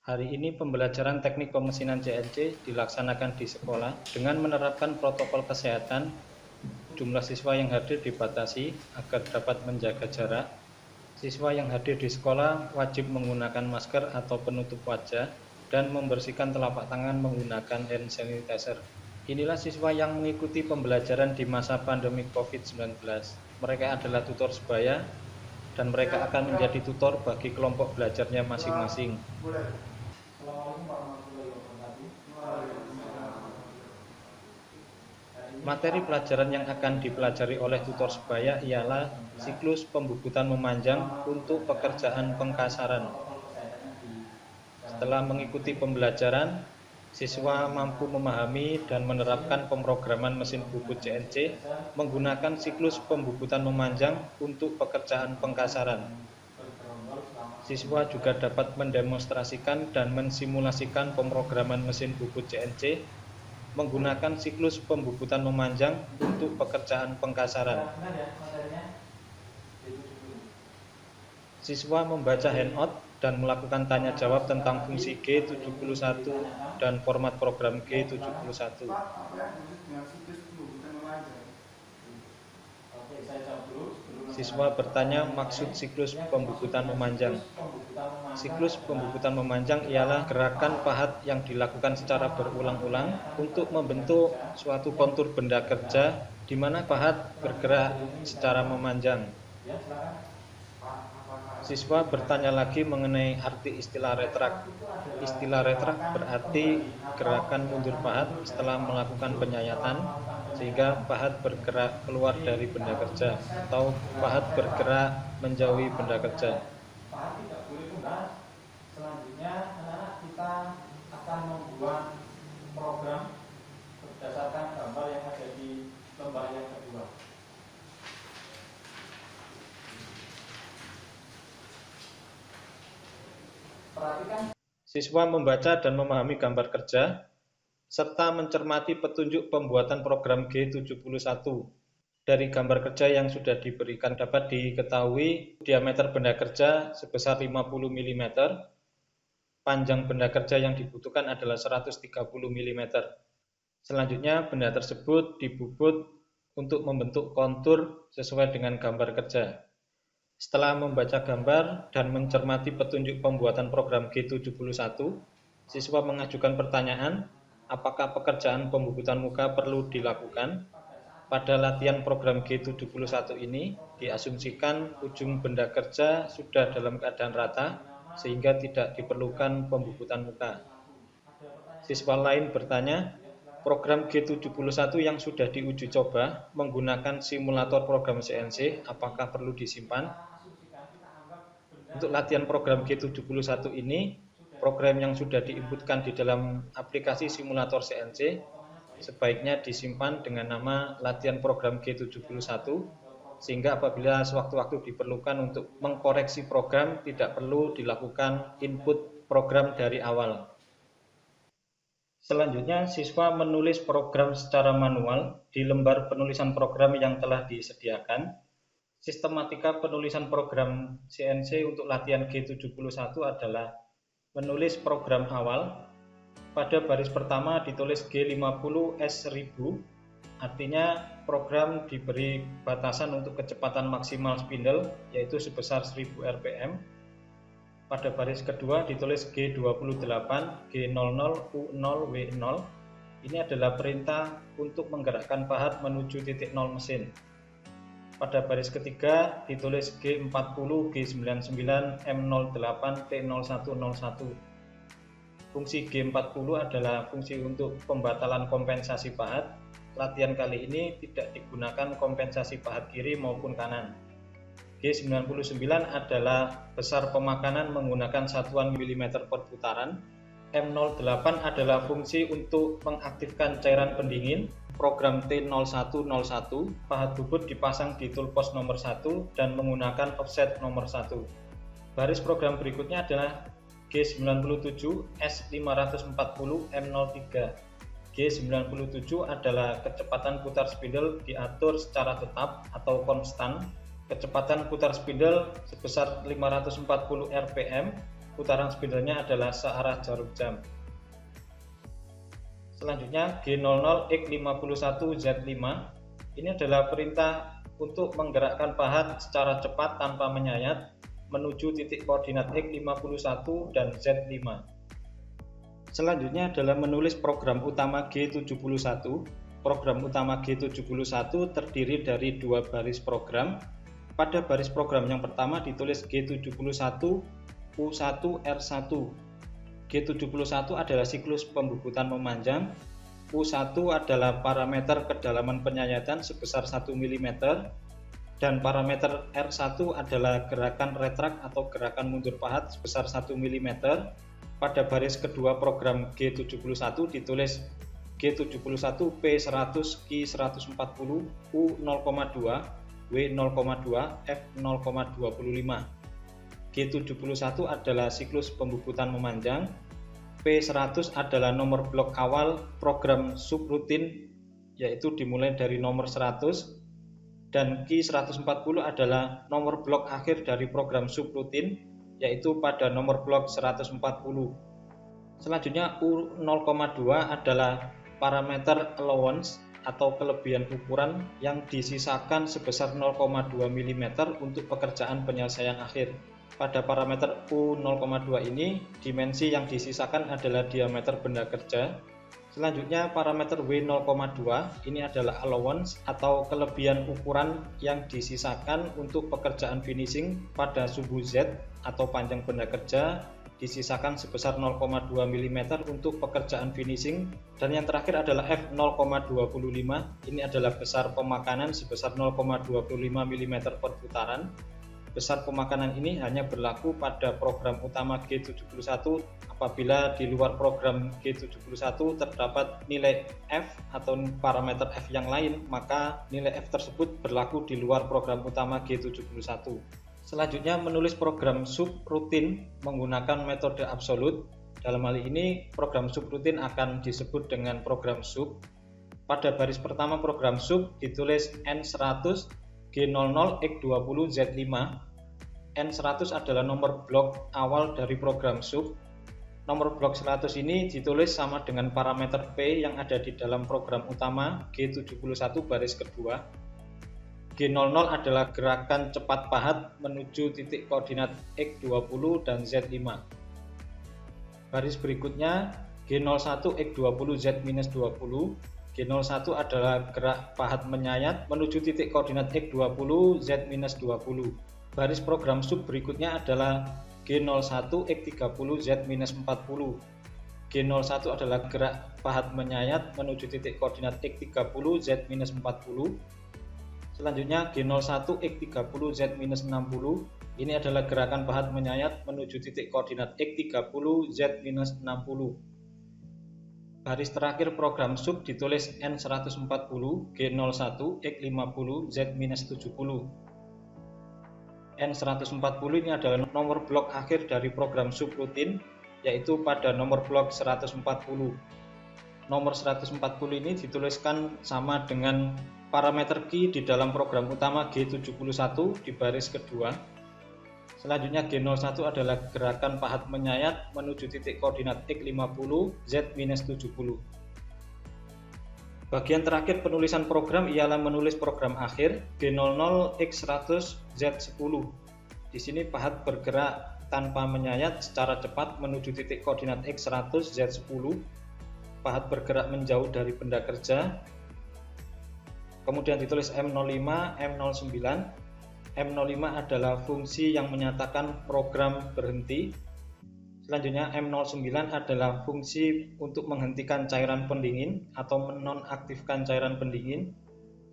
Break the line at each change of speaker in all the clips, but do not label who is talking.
Hari ini pembelajaran teknik pemesinan CNC dilaksanakan di sekolah dengan menerapkan protokol kesehatan. Jumlah siswa yang hadir dibatasi agar dapat menjaga jarak. Siswa yang hadir di sekolah wajib menggunakan masker atau penutup wajah dan membersihkan telapak tangan menggunakan hand sanitizer. Inilah siswa yang mengikuti pembelajaran di masa pandemi COVID-19. Mereka adalah tutor sebaya dan mereka akan menjadi tutor bagi kelompok belajarnya masing-masing. Materi pelajaran yang akan dipelajari oleh tutor sebaya ialah siklus pembubutan memanjang untuk pekerjaan pengkasaran. Setelah mengikuti pembelajaran, siswa mampu memahami dan menerapkan pemrograman mesin bubut CNC menggunakan siklus pembubutan memanjang untuk pekerjaan pengkasaran. Siswa juga dapat mendemonstrasikan dan mensimulasikan pemrograman mesin bubut CNC menggunakan siklus pembubutan memanjang untuk pekerjaan pengkasaran. Siswa membaca handout dan melakukan tanya jawab tentang fungsi G71 dan format program G71. Siswa bertanya maksud siklus pembubutan memanjang. Siklus pembubutan memanjang ialah gerakan pahat yang dilakukan secara berulang-ulang untuk membentuk suatu kontur benda kerja di mana pahat bergerak secara memanjang. Siswa bertanya lagi mengenai arti istilah retrak. Istilah retrak berarti gerakan mundur pahat setelah melakukan penyayatan sehingga pahat bergerak keluar dari benda kerja atau pahat bergerak menjauhi benda kerja.
Selanjutnya anak-anak kita akan membuat program berdasarkan gambar yang ada di lembar yang kedua. Perhatikan.
Siswa membaca dan memahami gambar kerja serta mencermati petunjuk pembuatan program G71. Dari gambar kerja yang sudah diberikan dapat diketahui diameter benda kerja sebesar 50 mm. Panjang benda kerja yang dibutuhkan adalah 130 mm. Selanjutnya benda tersebut dibubut untuk membentuk kontur sesuai dengan gambar kerja. Setelah membaca gambar dan mencermati petunjuk pembuatan program G71, siswa mengajukan pertanyaan, apakah pekerjaan pembubutan muka perlu dilakukan? Pada latihan program G71 ini, diasumsikan ujung benda kerja sudah dalam keadaan rata, sehingga tidak diperlukan pembubutan muka. Siswa lain bertanya, program G71 yang sudah diuji coba menggunakan simulator program CNC, apakah perlu disimpan? Untuk latihan program G71 ini, program yang sudah diinputkan di dalam aplikasi simulator CNC sebaiknya disimpan dengan nama latihan program G71 sehingga apabila sewaktu-waktu diperlukan untuk mengkoreksi program tidak perlu dilakukan input program dari awal. Selanjutnya, siswa menulis program secara manual di lembar penulisan program yang telah disediakan. Sistematika penulisan program CNC untuk latihan G71 adalah menulis program awal. Pada baris pertama ditulis G50S1000, artinya program diberi batasan untuk kecepatan maksimal spindle yaitu sebesar 1000 rpm. Pada baris kedua ditulis G28, G00, U0, W0. Ini adalah perintah untuk menggerakkan pahat menuju titik 0 mesin. Pada baris ketiga ditulis G40, G99, M08, T0101. Fungsi G40 adalah fungsi untuk pembatalan kompensasi pahat. Latihan kali ini tidak digunakan kompensasi pahat kiri maupun kanan. G99 adalah besar pemakanan menggunakan satuan mm per putaran. M08 adalah fungsi untuk mengaktifkan cairan pendingin. Program T0101, pahat bubut dipasang di toolpost nomor 1 dan menggunakan offset nomor 1. Baris program berikutnya adalah G97 S540 M03. G97 adalah kecepatan putar spindle diatur secara tetap atau konstan. Kecepatan putar spindle sebesar 540 rpm putaran spindlenya adalah searah jarum jam. Selanjutnya G00X51Z5, ini adalah perintah untuk menggerakkan pahat secara cepat tanpa menyayat menuju titik koordinat X51 dan Z5. Selanjutnya adalah menulis program utama G71. Program utama G71 terdiri dari dua baris program. Pada baris program yang pertama ditulis G71 U1 R1. G71 adalah siklus pembubutan memanjang. U1 adalah parameter kedalaman penyayatan sebesar 1 mm. Dan parameter R1 adalah gerakan retrak atau gerakan mundur pahat sebesar 1 mm. Pada baris kedua program G71 ditulis G71 P100 Q140 U0,2 W0,2 F0,25. G71 adalah siklus pembubutan memanjang. P100 adalah nomor blok awal program subrutin, yaitu dimulai dari nomor 100. Dan Q140 adalah nomor blok akhir dari program subrutin, yaitu pada nomor blok 140. Selanjutnya U0,2 adalah parameter allowance atau kelebihan ukuran yang disisakan sebesar 0,2 mm untuk pekerjaan penyelesaian akhir. Pada parameter U0,2 ini, dimensi yang disisakan adalah diameter benda kerja. Selanjutnya parameter W0,2 ini adalah allowance atau kelebihan ukuran yang disisakan untuk pekerjaan finishing pada subu Z atau panjang benda kerja, disisakan sebesar 0,2 mm untuk pekerjaan finishing. Dan yang terakhir adalah F0,25, ini adalah besar pemakanan sebesar 0,25 mm per putaran. Besar pemakanan ini hanya berlaku pada program utama G71. Apabila di luar program G71 terdapat nilai F atau parameter F yang lain, maka nilai F tersebut berlaku di luar program utama G71. Selanjutnya menulis program subrutin menggunakan metode absolut. Dalam hal ini program subrutin akan disebut dengan program sub. Pada baris pertama program sub ditulis N100 G00X20 Z5. N100 adalah nomor blok awal dari program sub. Nomor blok 100 ini ditulis sama dengan parameter P yang ada di dalam program utama G71 baris kedua. G00 adalah gerakan cepat pahat menuju titik koordinat X20 dan Z5. Baris berikutnya G01 X20 Z-20. G01 adalah gerak pahat menyayat menuju titik koordinat X20 Z-20. Baris program sub berikutnya adalah G01 X30 Z-40. G01 adalah gerak pahat menyayat menuju titik koordinat X30 Z-40. Selanjutnya G01 X30 Z-60. Ini adalah gerakan pahat menyayat menuju titik koordinat X30 Z-60. Baris terakhir program sub ditulis N140 G01 X50 Z-70. N140 ini adalah nomor blok akhir dari program subrutin, yaitu pada nomor blok 140. Nomor 140 ini dituliskan sama dengan parameter key di dalam program utama G71 di baris kedua. Selanjutnya G01 adalah gerakan pahat menyayat menuju titik koordinat X50 Z-70. Bagian terakhir penulisan program ialah menulis program akhir G00 X100 Z10. Di sini pahat bergerak tanpa menyayat secara cepat menuju titik koordinat X100 Z10. Pahat bergerak menjauh dari benda kerja. Kemudian ditulis M05 M09. M05 adalah fungsi yang menyatakan program berhenti. Selanjutnya M09 adalah fungsi untuk menghentikan cairan pendingin atau menonaktifkan cairan pendingin.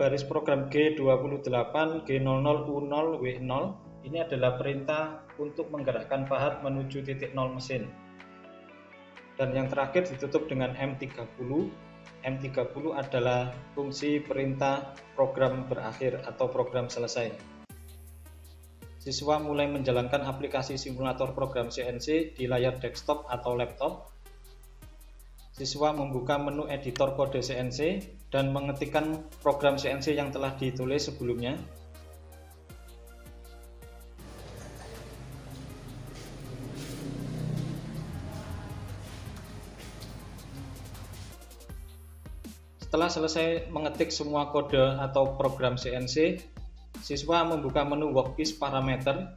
Baris program G28 G00U0 W0 ini adalah perintah untuk menggerakkan pahat menuju titik 0 mesin. Dan yang terakhir ditutup dengan M30. M30 adalah fungsi perintah program berakhir atau program selesai. Siswa mulai menjalankan aplikasi simulator program CNC di layar desktop atau laptop. Siswa membuka menu editor kode CNC dan mengetikkan program CNC yang telah ditulis sebelumnya. Setelah selesai mengetik semua kode atau program CNC, siswa membuka menu workpiece parameter.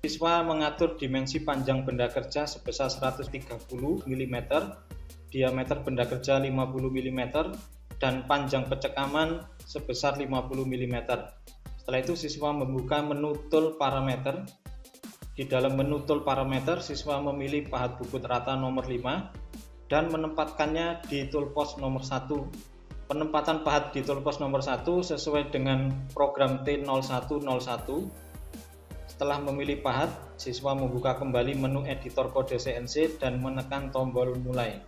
Siswa mengatur dimensi panjang benda kerja sebesar 130 mm, diameter benda kerja 50 mm, dan panjang pencekaman sebesar 50 mm. Setelah itu siswa membuka menu tool parameter. Di dalam menu tool parameter, siswa memilih pahat bubut rata nomor 5 dan menempatkannya di toolpost nomor 1. Penempatan pahat di toolpost nomor 1 sesuai dengan program T0101. Setelah memilih pahat, siswa membuka kembali menu editor kode CNC dan menekan tombol mulai.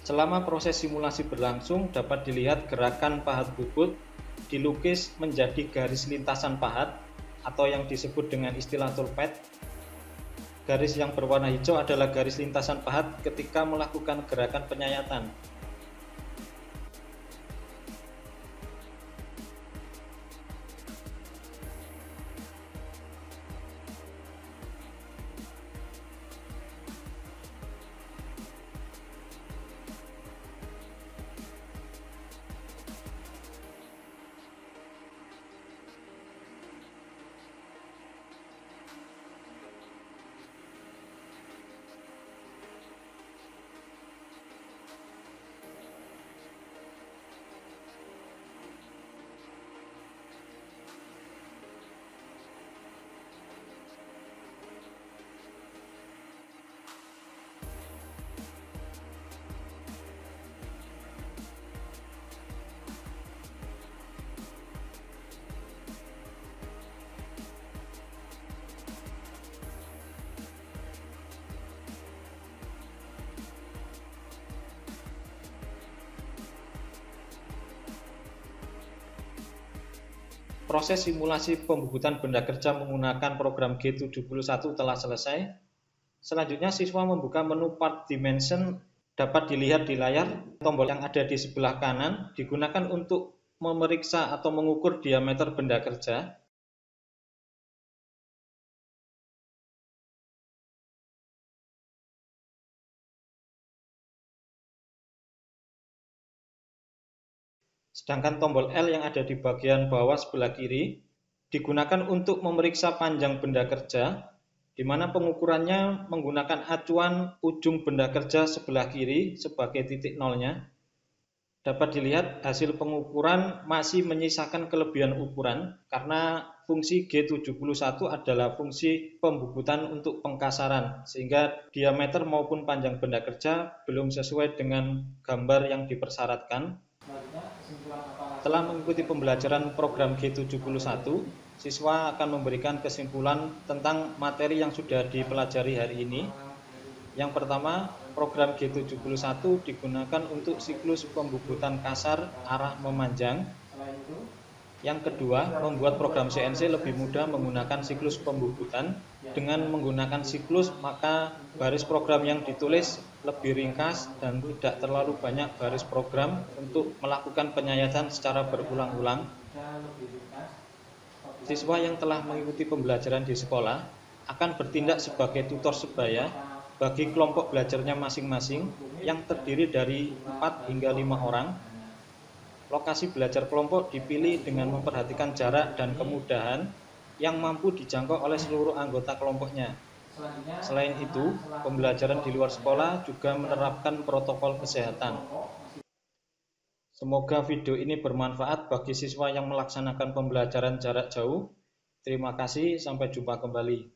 Selama proses simulasi berlangsung, dapat dilihat gerakan pahat bubut dilukis menjadi garis lintasan pahat atau yang disebut dengan istilah toolpath. Garis yang berwarna hijau adalah garis lintasan pahat ketika melakukan gerakan penyayatan. Proses simulasi pembubutan benda kerja menggunakan program G71 telah selesai. Selanjutnya siswa membuka menu Part Dimension. Dapat dilihat di layar, tombol yang ada di sebelah kanan digunakan untuk memeriksa atau mengukur diameter benda kerja. Sedangkan tombol L yang ada di bagian bawah sebelah kiri digunakan untuk memeriksa panjang benda kerja, di mana pengukurannya menggunakan acuan ujung benda kerja sebelah kiri sebagai titik nolnya. Dapat dilihat hasil pengukuran masih menyisakan kelebihan ukuran karena fungsi G71 adalah fungsi pembubutan untuk pengkasaran, sehingga diameter maupun panjang benda kerja belum sesuai dengan gambar yang dipersyaratkan. Setelah mengikuti pembelajaran program G71, siswa akan memberikan kesimpulan tentang materi yang sudah dipelajari hari ini. Yang pertama, program G71 digunakan untuk siklus pembubutan kasar arah memanjang. Yang kedua, membuat program CNC lebih mudah menggunakan siklus pembubutan. Dengan menggunakan siklus, maka baris program yang ditulis lebih ringkas dan tidak terlalu banyak baris program untuk melakukan penyayatan secara berulang-ulang. Siswa yang telah mengikuti pembelajaran di sekolah akan bertindak sebagai tutor sebaya bagi kelompok belajarnya masing-masing yang terdiri dari 4 hingga 5 orang. Lokasi belajar kelompok dipilih dengan memperhatikan jarak dan kemudahan yang mampu dijangkau oleh seluruh anggota kelompoknya. Selain itu, pembelajaran di luar sekolah juga menerapkan protokol kesehatan. Semoga video ini bermanfaat bagi siswa yang melaksanakan pembelajaran jarak jauh. Terima kasih, sampai jumpa kembali.